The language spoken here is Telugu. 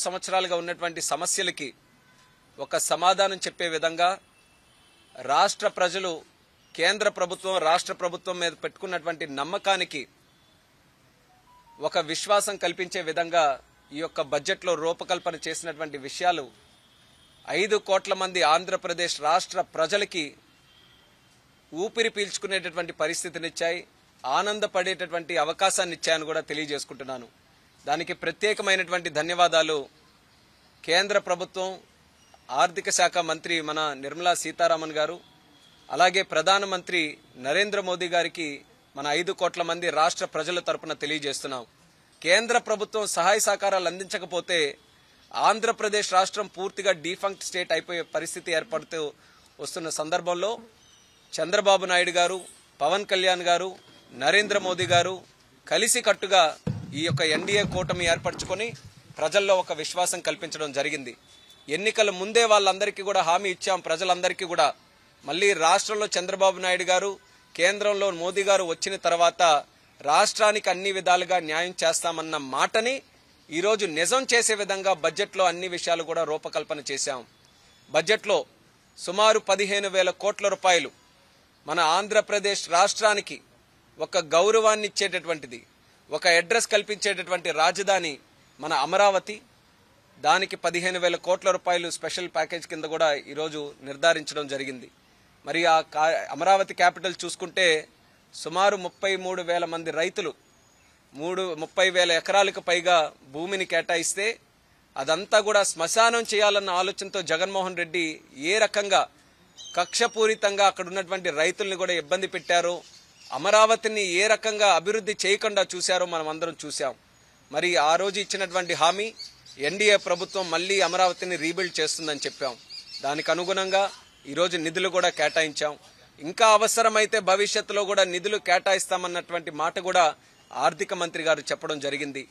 సంవత్సరాలుగా ఉన్నటువంటి సమస్యలకి ఒక సమాధానం చెప్పే విధంగా రాష్ట్ర ప్రజలు కేంద్ర ప్రభుత్వం రాష్ట్ర ప్రభుత్వం మీద పెట్టుకున్నటువంటి నమ్మకానికి ఒక విశ్వాసం కల్పించే విధంగా ఈ యొక్క బడ్జెట్లో రూపకల్పన చేసినటువంటి విషయాలు 5 కోట్ల మంది ఆంధ్రప్రదేశ్ రాష్ట్ర ప్రజలకి ఊపిరి పీల్చుకునేటటువంటి పరిస్థితినిచ్చాయి, ఆనందపడేటటువంటి అవకాశాన్ని ఇచ్చాయని కూడా తెలియజేసుకుంటున్నాను. దానికి ప్రత్యేకమైనటువంటి ధన్యవాదాలు కేంద్ర ప్రభుత్వం ఆర్థిక శాఖ మంత్రి మన నిర్మలా సీతారామన్ గారు, అలాగే ప్రధానమంత్రి నరేంద్ర మోదీ గారికి మన 5 కోట్ల మంది రాష్ట్ర ప్రజల తరపున తెలియజేస్తున్నాం. కేంద్ర ప్రభుత్వం సహాయ సహకారాలు అందించకపోతే ఆంధ్రప్రదేశ్ రాష్ట్రం పూర్తిగా డీఫంక్ట్ స్టేట్ అయిపోయే పరిస్థితి ఏర్పడుతూ వస్తున్న సందర్భంలో చంద్రబాబు నాయుడు గారు, పవన్ కళ్యాణ్ గారు, నరేంద్ర మోదీ గారు కలిసికట్టుగా ఈ యొక్క ఎన్డీఏ కూటమి ఏర్పరచుకొని ప్రజల్లో ఒక విశ్వాసం కల్పించడం జరిగింది. ఎన్నికల ముందే వాళ్ళందరికీ కూడా హామీ ఇచ్చాం. ప్రజలందరికీ కూడా మళ్ళీ రాష్ట్రంలో చంద్రబాబు నాయుడు గారు, కేంద్రంలో మోదీ గారు వచ్చిన తర్వాత రాష్ట్రానికి అన్ని విధాలుగా న్యాయం చేస్తామన్న మాటని ఈరోజు నిజం చేసే విధంగా బడ్జెట్లో అన్ని విషయాలు కూడా రూపకల్పన చేశాం. బడ్జెట్లో సుమారు 15,000 కోట్ల రూపాయలు మన ఆంధ్రప్రదేశ్ రాష్ట్రానికి ఒక గౌరవాన్ని ఇచ్చేటటువంటిది, ఒక అడ్రస్ కల్పించేటటువంటి రాజధాని మన అమరావతి. దానికి 15,000 కోట్ల రూపాయలు స్పెషల్ ప్యాకేజ్ కింద కూడా ఈరోజు నిర్ధారించడం జరిగింది. మరి ఆ అమరావతి క్యాపిటల్ చూసుకుంటే సుమారు 33,000 మంది రైతులు 30,000 ఎకరాలకు పైగా భూమిని కేటాయిస్తే అదంతా కూడా శ్మశానం చేయాలన్న ఆలోచనతో జగన్మోహన్ రెడ్డి ఏ రకంగా కక్షపూరితంగా అక్కడ ఉన్నటువంటి రైతుల్ని కూడా ఇబ్బంది పెట్టారో, అమరావతిని ఏ రకంగా అభివృద్ధి చేయకుండా చూశారో మనం అందరం చూశాం. మరి ఆ రోజు ఇచ్చినటువంటి హామీ ఎన్డీఏ ప్రభుత్వం మళ్లీ అమరావతిని రీబిల్డ్ చేస్తుందని చెప్పాం. దానికి అనుగుణంగా ఈరోజు నిధులు కూడా కేటాయించాం. ఇంకా అవసరమైతే భవిష్యత్తులో కూడా నిధులు కేటాయిస్తామన్నటువంటి మాట కూడా ఆర్థిక మంత్రి గారు చెప్పడం జరిగింది.